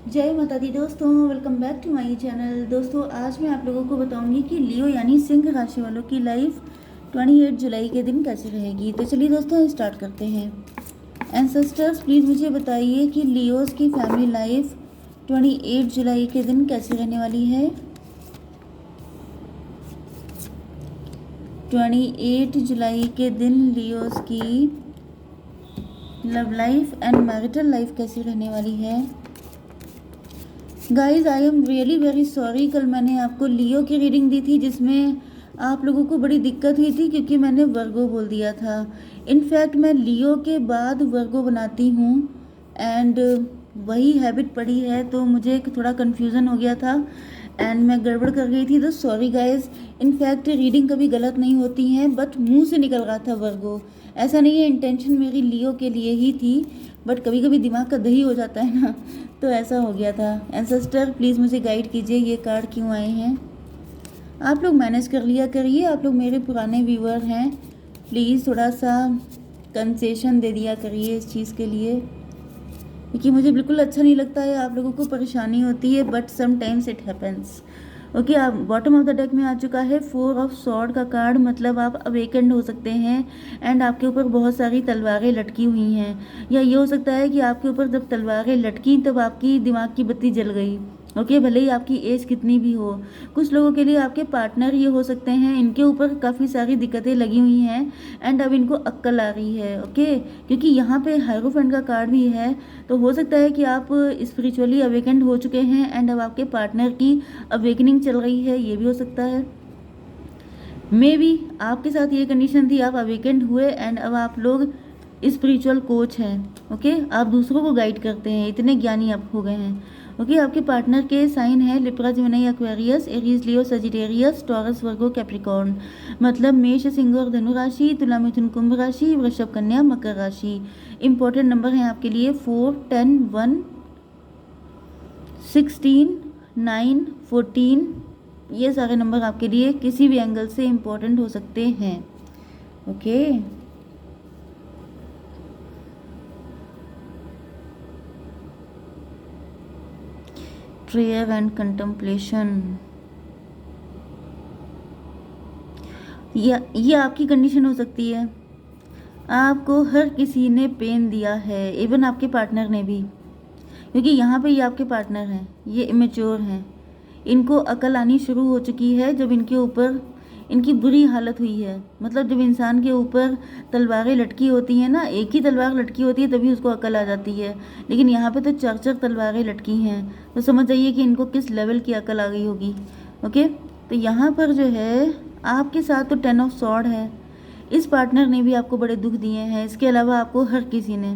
जय माता दी दोस्तों, welcome back to my channel. दोस्तों आज मैं आप लोगों को बताऊंगी कि लियो यानी सिंह राशि वालों की लाइफ 28 जुलाई के दिन कैसी रहेगी। तो चलिए दोस्तों स्टार्ट करते हैं। एंसेस्टर्स प्लीज़ मुझे बताइए कि लियोस की फैमिली लाइफ 28 जुलाई के दिन कैसी रहने वाली है। 28 जुलाई के दिन लियोस की love life and marital life कैसी रहने वाली है। Guys I am really very sorry, कल मैंने आपको लियो की रीडिंग दी थी जिसमें आप लोगों को बड़ी दिक्कत हुई थी क्योंकि मैंने वर्गो बोल दिया था। इनफैक्ट मैं लियो के बाद वर्गो बनाती हूँ एंड वही हैबिट पड़ी है तो मुझे थोड़ा कन्फ्यूज़न हो गया था एंड मैं गड़बड़ कर गई थी, तो सॉरी गाइज। इनफैक्ट रीडिंग कभी गलत नहीं होती हैं, बट मुंह से निकल रहा था वर्गो। ऐसा नहीं है, इंटेंशन मेरी लियो के लिए ही थी, बट कभी कभी दिमाग का दही हो जाता है ना, तो ऐसा हो गया था। एंसेस्टर प्लीज़ मुझे गाइड कीजिए, ये कार्ड क्यों आए हैं। आप लोग मैनेज कर लिया करिए, आप लोग मेरे पुराने व्यूअर हैं, प्लीज़ थोड़ा सा कंसेशन दे दिया करिए इस चीज़ के लिए, क्योंकि मुझे बिल्कुल अच्छा नहीं लगता है, आप लोगों को परेशानी होती है, but sometimes it happens. Okay, आप बॉटम ऑफ द डेक में आ चुका है 4 ऑफ सॉर्ड का कार्ड, मतलब आप अवेकेंड हो सकते हैं एंड आपके ऊपर बहुत सारी तलवारें लटकी हुई हैं, या ये हो सकता है कि आपके ऊपर जब तलवारें लटकी तब आपकी दिमाग की बत्ती जल गई। ओके, भले ही आपकी एज कितनी भी हो। कुछ लोगों के लिए आपके पार्टनर ये हो सकते हैं, इनके ऊपर काफ़ी सारी दिक्कतें लगी हुई हैं एंड अब इनको अक्ल आ रही है। ओके, क्योंकि यहाँ पे हायरोफेंट का कार्ड भी है, तो हो सकता है कि आप स्पिरिचुअली अवेकेंड हो चुके हैं एंड अब आपके पार्टनर की अवेकनिंग चल रही है, ये भी हो सकता है। मे बी आपके साथ ये कंडीशन थी, आप अवेकेंड हुए एंड अब आप लोग स्पिरिचुअल कोच हैं। ओके, आप दूसरों को गाइड करते हैं, इतने ज्ञानी आप हो गए हैं। ओके, आपके पार्टनर के साइन है लिब्रा, जेमिनी, एक्वेरियस, एरीज, लियो, सजिटेरियस, टॉरस, वर्गो, कैप्रिकॉर्न, मतलब मेष, सिंह और धनु राशि, तुला, मिथुन, कुंभ राशि, वृषभ, कन्या, मकर राशि। इंपॉर्टेंट नंबर हैं आपके लिए 4, 10, 1, 16, 9, 14। ये सारे नंबर आपके लिए किसी भी एंगल से इम्पोर्टेंट हो सकते हैं। ओके, प्रेयर एंड कंटेम्पलेशन, ये आपकी कंडीशन हो सकती है। आपको हर किसी ने पेन दिया है, इवन आपके पार्टनर ने भी, क्योंकि यहाँ पे ये आपके पार्टनर हैं, ये इमेच्योर हैं, इनको अकल आनी शुरू हो चुकी है जब इनके ऊपर इनकी बुरी हालत हुई है। मतलब जब इंसान के ऊपर तलवारें लटकी होती हैं ना, एक ही तलवार लटकी होती है तभी उसको अकल आ जाती है, लेकिन यहाँ पे तो 4 तलवारें लटकी हैं, तो समझ जाइए कि इनको किस लेवल की अकल आ गई होगी। ओके, तो यहाँ पर जो है आपके साथ तो 10 ऑफ सॉर्ड है, इस पार्टनर ने भी आपको बड़े दुख दिए हैं, इसके अलावा आपको हर किसी ने,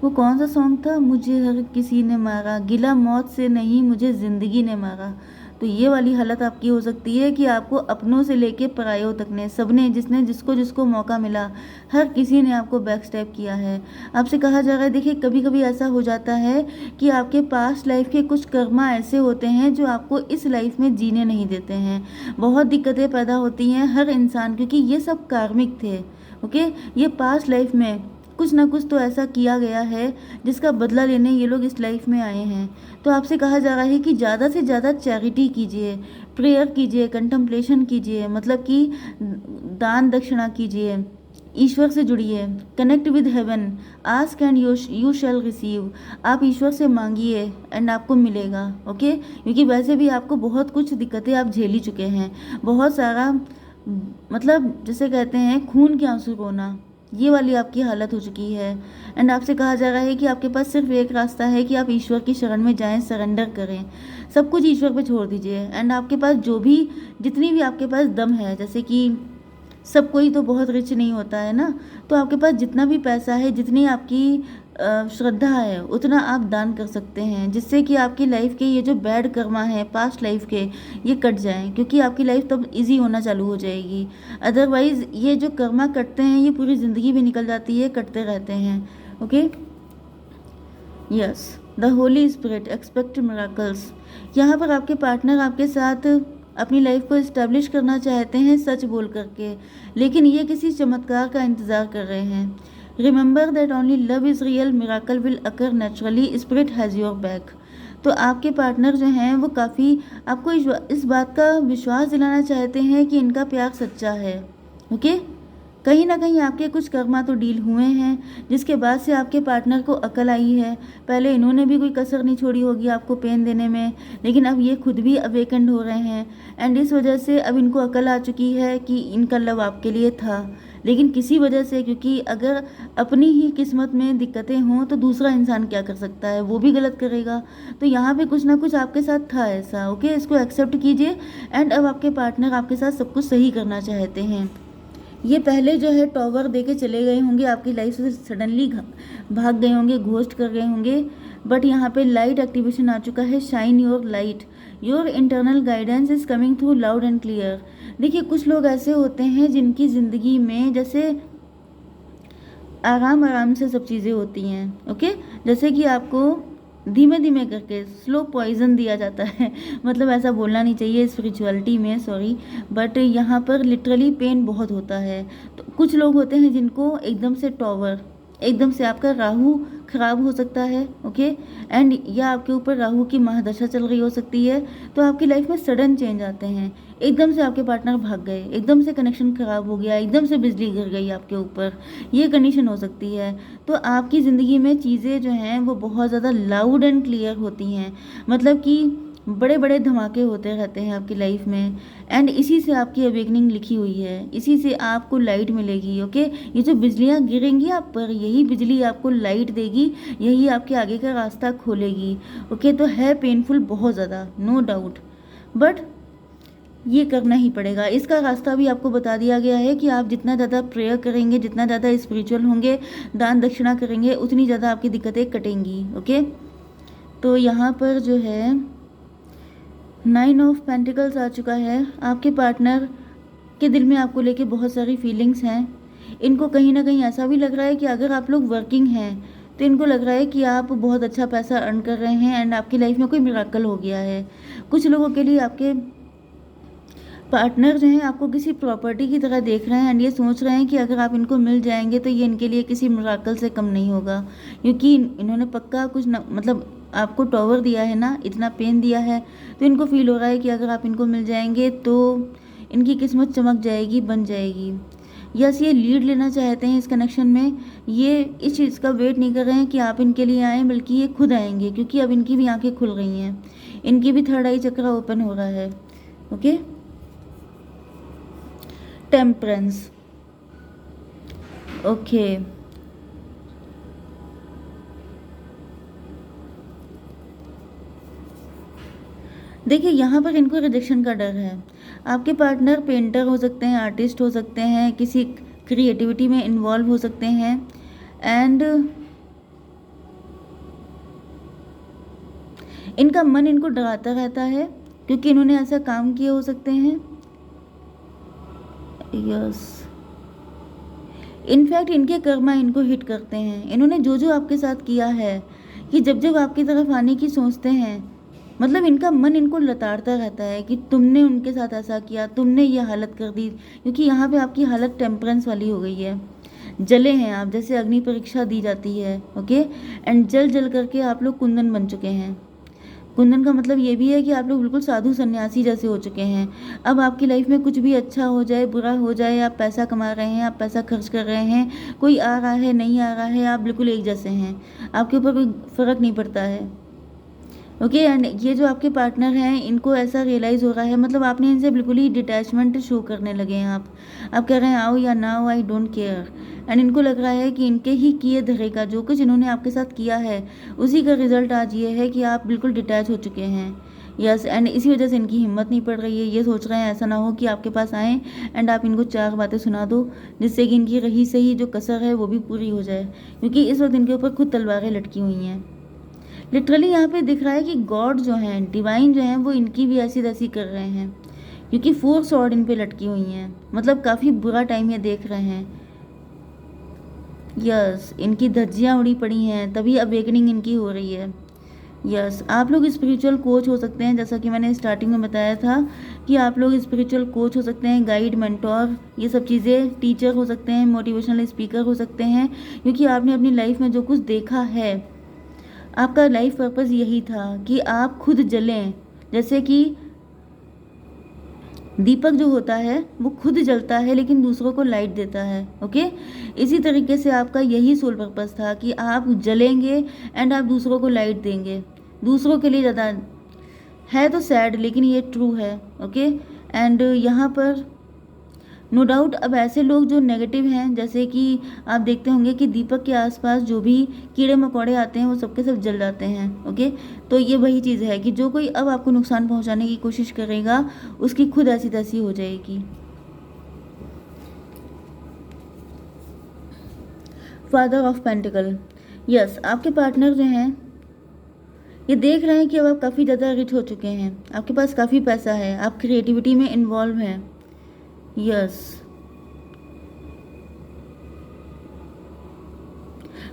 वो कौन सा सॉन्ग था, मुझे हर किसी ने मारा, गिला मौत से नहीं मुझे ज़िंदगी ने मारा। तो ये वाली हालत आपकी हो सकती है कि आपको अपनों से लेके परायों तक ने, सबने, जिसने जिसको जिसको मौका मिला, हर किसी ने आपको बैक स्टेप किया है। आपसे कहा जा रहा है, देखिए कभी कभी ऐसा हो जाता है कि आपके पास्ट लाइफ के कुछ कर्मा ऐसे होते हैं जो आपको इस लाइफ में जीने नहीं देते हैं, बहुत दिक्कतें पैदा होती हैं हर इंसान, क्योंकि ये सब कार्मिक थे। ओके, ये पास्ट लाइफ में कुछ ना कुछ तो ऐसा किया गया है जिसका बदला लेने ये लोग इस लाइफ में आए हैं। तो आपसे कहा जा रहा है कि ज़्यादा से ज़्यादा चैरिटी कीजिए, प्रेयर कीजिए, कंटम्पलेशन कीजिए, मतलब कि दान दक्षिणा कीजिए, ईश्वर से जुड़िए, connect with heaven, ask and you shall receive. आप ईश्वर से मांगिए एंड आपको मिलेगा। ओके, क्योंकि वैसे भी आपको बहुत कुछ दिक्कतें आप झेल ही चुके हैं, बहुत सारा, मतलब जैसे कहते हैं खून के आंसू रोना, ये वाली आपकी हालत हो चुकी है। एंड आपसे कहा जा रहा है कि आपके पास सिर्फ एक रास्ता है कि आप ईश्वर की शरण में जाएं, सरेंडर करें, सब कुछ ईश्वर पे छोड़ दीजिए। एंड आपके पास जो भी, जितनी भी आपके पास दम है, जैसे कि सब कोई तो बहुत रिच नहीं होता है ना, तो आपके पास जितना भी पैसा है, जितनी आपकी श्रद्धा है, उतना आप दान कर सकते हैं, जिससे कि आपकी लाइफ के ये जो बैड कर्मा है पास्ट लाइफ के, ये कट जाएं, क्योंकि आपकी लाइफ तब इजी होना चालू हो जाएगी। अदरवाइज़ ये जो कर्मा कटते हैं ये पूरी ज़िंदगी भी निकल जाती है, कटते रहते हैं। Okay, yes, the Holi spirit expect miracles. यहाँ पर आपके पार्टनर आपके साथ अपनी लाइफ को इस्टेब्लिश करना चाहते हैं सच बोल करके, लेकिन ये किसी चमत्कार का इंतज़ार कर रहे हैं। Remember that only love is real, miracle will occur naturally, spirit has your back. तो आपके पार्टनर जो हैं वो काफ़ी आपको इस बात का विश्वास दिलाना चाहते हैं कि इनका प्यार सच्चा है। ओके, कहीं ना कहीं आपके कुछ कर्मा तो डील हुए हैं जिसके बाद से आपके पार्टनर को अकल आई है। पहले इन्होंने भी कोई कसर नहीं छोड़ी होगी आपको पेन देने में, लेकिन अब ये खुद भी अवेकेंड हो रहे हैं एंड इस वजह से अब इनको अकल आ चुकी है कि इनका लव आपके लिए था, लेकिन किसी वजह से, क्योंकि अगर अपनी ही किस्मत में दिक्कतें हों तो दूसरा इंसान क्या कर सकता है, वो भी गलत करेगा। तो यहाँ पे कुछ ना कुछ आपके साथ था ऐसा। ओके, इसको एक्सेप्ट कीजिए एंड अब आपके पार्टनर आपके साथ सब कुछ सही करना चाहते हैं। ये पहले जो है टॉवर दे के चले गए होंगे, आपकी लाइफ से सडनली भाग गए होंगे, घोस्ट कर गए होंगे, बट यहाँ पे लाइट एक्टिवेशन आ चुका है। Shine your light, your internal guidance is coming through loud and clear. देखिए कुछ लोग ऐसे होते हैं जिनकी ज़िंदगी में जैसे आराम आराम से सब चीज़ें होती हैं। ओके, जैसे कि आपको धीमे धीमे करके स्लो पॉइजन दिया जाता है मतलब ऐसा बोलना नहीं चाहिए स्पिरिचुअलिटी में, सॉरी, बट यहाँ पर लिटरली पेन बहुत होता है। तो कुछ लोग होते हैं जिनको एकदम से टॉवर, एकदम से आपका राहु खराब हो सकता है। ओके, एंड या आपके ऊपर राहु की महादशा चल रही हो सकती है, तो आपकी लाइफ में सडन चेंज आते हैं। एकदम से आपके पार्टनर भाग गए, एकदम से कनेक्शन खराब हो गया, एकदम से बिजली गिर गई आपके ऊपर, ये कंडीशन हो सकती है। तो आपकी ज़िंदगी में चीज़ें जो हैं वो बहुत ज़्यादा लाउड एंड क्लियर होती हैं, मतलब कि बड़े बड़े धमाके होते रहते हैं आपकी लाइफ में एंड इसी से आपकी अवेकनिंग लिखी हुई है, इसी से आपको लाइट मिलेगी। ओके, ये जो बिजलियाँ गिरेंगी आप पर, यही बिजली आपको लाइट देगी, यही आपके आगे का रास्ता खोलेगी। ओके, तो है पेनफुल बहुत ज़्यादा, नो डाउट, बट ये करना ही पड़ेगा। इसका रास्ता भी आपको बता दिया गया है कि आप जितना ज़्यादा प्रेयर करेंगे, जितना ज़्यादा स्पिरिचुअल होंगे, दान दक्षिणा करेंगे, उतनी ज़्यादा आपकी दिक्कतें कटेंगी। ओके, तो यहाँ पर जो है 9 ऑफ पेंटिकल्स आ चुका है। आपके पार्टनर के दिल में आपको लेके बहुत सारी फीलिंग्स हैं। इनको कहीं ना कहीं ऐसा भी लग रहा है कि अगर आप लोग वर्किंग हैं तो इनको लग रहा है कि आप बहुत अच्छा पैसा अर्न कर रहे हैं एंड आपकी लाइफ में कोई मिराकल हो गया है। कुछ लोगों के लिए आपके पार्टनर जो हैं आपको किसी प्रॉपर्टी की तरह देख रहे हैं एंड ये सोच रहे हैं कि अगर आप इनको मिल जाएंगे तो ये इनके लिए किसी मिराकल से कम नहीं होगा, क्योंकि इन्होंने पक्का कुछ न, मतलब आपको टॉवर दिया है ना, इतना पेन दिया है, तो इनको फील हो रहा है कि अगर आप इनको मिल जाएंगे तो इनकी किस्मत चमक जाएगी, बन जाएगी। यस, ये लीड लेना चाहते हैं इस कनेक्शन में। ये इस चीज़ का वेट नहीं कर रहे हैं कि आप इनके लिए आएँ, बल्कि ये खुद आएंगे, क्योंकि अब इनकी भी आंखें खुल गई हैं, इनकी भी थर्ड आई चक्र ओपन हो रहा है। Okay, temperance. ओके, देखिए यहाँ पर इनको रिजेक्शन का डर है। आपके पार्टनर पेंटर हो सकते हैं, आर्टिस्ट हो सकते हैं, किसी क्रिएटिविटी में इन्वॉल्व हो सकते हैं एंड इनका मन इनको डराता रहता है क्योंकि इन्होंने ऐसा काम किए हो सकते हैं। यस, इनफैक्ट इनके कर्मा इनको हिट करते हैं। इन्होंने जो जो आपके साथ किया है, कि जब जब आपकी तरफ आने की सोचते हैं, मतलब इनका मन इनको लताड़ता रहता है कि तुमने उनके साथ ऐसा किया, तुमने ये हालत कर दी, क्योंकि यहाँ पे आपकी हालत टेम्परेंस वाली हो गई है। जले हैं आप, जैसे अग्नि परीक्षा दी जाती है। ओके, एंड जल जल करके आप लोग कुंदन बन चुके हैं। कुंदन का मतलब ये भी है कि आप लोग बिल्कुल साधु सन्यासी जैसे हो चुके हैं। अब आपकी लाइफ में कुछ भी अच्छा हो जाए, बुरा हो जाए, आप पैसा कमा रहे हैं, आप पैसा खर्च कर रहे हैं, कोई आ रहा है, नहीं आ रहा है, आप बिल्कुल एक जैसे हैं, आपके ऊपर कोई फ़र्क नहीं पड़ता है। ओके, एंड ये जो आपके पार्टनर हैं इनको ऐसा रियलाइज़ हो रहा है, मतलब आपने इनसे बिल्कुल ही डिटैचमेंट शो करने लगे हैं। आप कह रहे हैं आओ या ना आओ, आई डोंट केयर, एंड इनको लग रहा है कि इनके ही किए धरे का, जो कुछ इन्होंने आपके साथ किया है, उसी का रिजल्ट आज ये है कि आप बिल्कुल डिटैच हो चुके हैं। यस, एंड इसी वजह से इनकी हिम्मत नहीं पड़ रही है। ये सोच रहे हैं ऐसा ना हो कि आपके पास आएँ एंड आप इनको 4 बातें सुना दो, जिससे कि इनकी रही सही जो कसर है वो भी पूरी हो जाए, क्योंकि इस वक्त इनके ऊपर खुद तलवारें लटकी हुई हैं। लिटरली यहाँ पे दिख रहा है कि गॉड जो हैं, डिवाइन जो हैं, वो इनकी भी ऐसी तैसी कर रहे हैं, क्योंकि 4 स्वॉर्ड इन पे लटकी हुई हैं, मतलब काफ़ी बुरा टाइम ये देख रहे हैं। यस, इनकी धज्जियाँ उड़ी पड़ी हैं, तभी अवेकनिंग इनकी हो रही है। यस, आप लोग स्पिरिचुअल कोच हो सकते हैं, जैसा कि मैंने स्टार्टिंग में बताया था कि आप लोग स्पिरिचुअल कोच हो सकते हैं, गाइड, मेंटोर, ये सब चीज़ें, टीचर हो सकते हैं, मोटिवेशनल स्पीकर हो सकते हैं, क्योंकि आपने अपनी लाइफ में जो कुछ देखा है, आपका लाइफ पर्पस यही था कि आप खुद जलें, जैसे कि दीपक जो होता है वो खुद जलता है लेकिन दूसरों को लाइट देता है। ओके, इसी तरीके से आपका यही सोल पर्पस था कि आप जलेंगे एंड आप दूसरों को लाइट देंगे, दूसरों के लिए ज़्यादा। है तो सैड लेकिन ये ट्रू है। ओके, एंड यहाँ पर नो डाउट अब ऐसे लोग जो नेगेटिव हैं, जैसे कि आप देखते होंगे कि दीपक के आसपास जो भी कीड़े मकोड़े आते हैं वो सबके सब जल जाते हैं। ओके, तो ये वही चीज़ है कि जो कोई अब आपको नुकसान पहुंचाने की कोशिश करेगा उसकी खुद ऐसी तैसी हो जाएगी। फादर ऑफ पेंटिकल, यस, आपके पार्टनर जो हैं ये देख रहे हैं कि अब आप काफ़ी ज़्यादा रिच हो चुके हैं, आपके पास काफ़ी पैसा है, आप क्रिएटिविटी में इन्वॉल्व हैं। यस,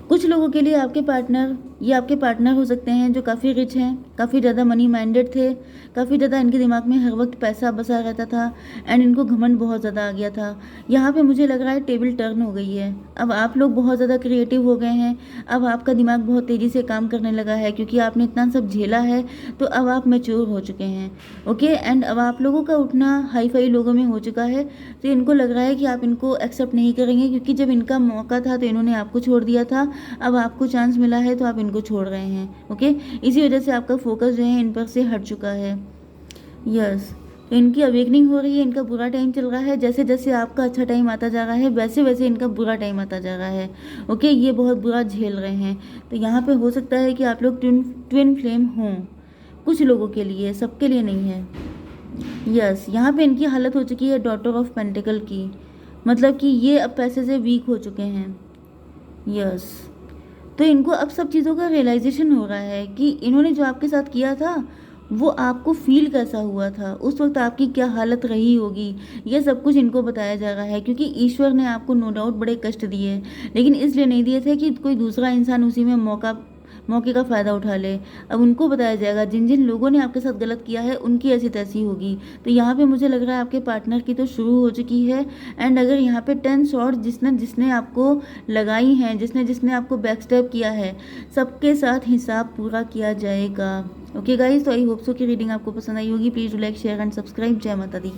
कुछ लोगों के लिए आपके पार्टनर, ये आपके पार्टनर हो सकते हैं जो काफ़ी रिच हैं, काफ़ी ज़्यादा मनी माइंडेड थे, काफ़ी ज़्यादा इनके दिमाग में हर वक्त पैसा बसा रहता था एंड इनको घमंड बहुत ज़्यादा आ गया था। यहाँ पे मुझे लग रहा है टेबल टर्न हो गई है, अब आप लोग बहुत ज़्यादा क्रिएटिव हो गए हैं, अब आपका दिमाग बहुत तेज़ी से काम करने लगा है क्योंकि आपने इतना सब झेला है, तो अब आप मैच्योर हो चुके हैं। ओके, एंड अब आप लोगों का उठना हाई फाई लोगों में हो चुका है, तो इनको लग रहा है कि आप इनको एक्सेप्ट नहीं करेंगे क्योंकि जब इनका मौका था तो इन्होंने आपको छोड़ दिया था, अब आपको चांस मिला है तो आप इनको छोड़ रहे हैं। ओके, इसी वजह से आपका फोकस जो है इन पर से हट चुका है। यस, तो इनकी अवेकनिंग हो रही है, इनका बुरा टाइम चल रहा है, जैसे जैसे आपका अच्छा टाइम आता जा रहा है वैसे वैसे इनका बुरा टाइम आता जा रहा है। ओके, ये बहुत बुरा झेल रहे हैं, तो यहाँ पे हो सकता है कि आप लोग ट्विन फ्लेम हों, कुछ लोगों के लिए, सबके लिए नहीं है। यस, यहाँ पे इनकी हालत हो चुकी है डॉटर ऑफ पेंटिकल की, मतलब कि ये अब पैसे से वीक हो चुके हैं। यस, तो इनको अब सब चीज़ों का रियलाइजेशन हो रहा है कि इन्होंने जो आपके साथ किया था वो आपको फील कैसा हुआ था, उस वक्त आपकी क्या हालत रही होगी, ये सब कुछ इनको बताया जा रहा है क्योंकि ईश्वर ने आपको नो डाउट बड़े कष्ट दिए, लेकिन इसलिए नहीं दिए थे कि कोई दूसरा इंसान उसी में मौके का फ़ायदा उठा ले। अब उनको बताया जाएगा जिन जिन लोगों ने आपके साथ गलत किया है उनकी ऐसी तैसी होगी। तो यहाँ पे मुझे लग रहा है आपके पार्टनर की तो शुरू हो चुकी है, एंड अगर यहाँ पे 10 शॉट जिसने जिसने आपको लगाई हैं, जिसने जिसने आपको बैक स्टेप किया है, सबके साथ हिसाब पूरा किया जाएगा। ओके गाइज, तो आई होप सो कि रीडिंग आपको पसंद आई होगी। Please do like share and subscribe. जय माता दी।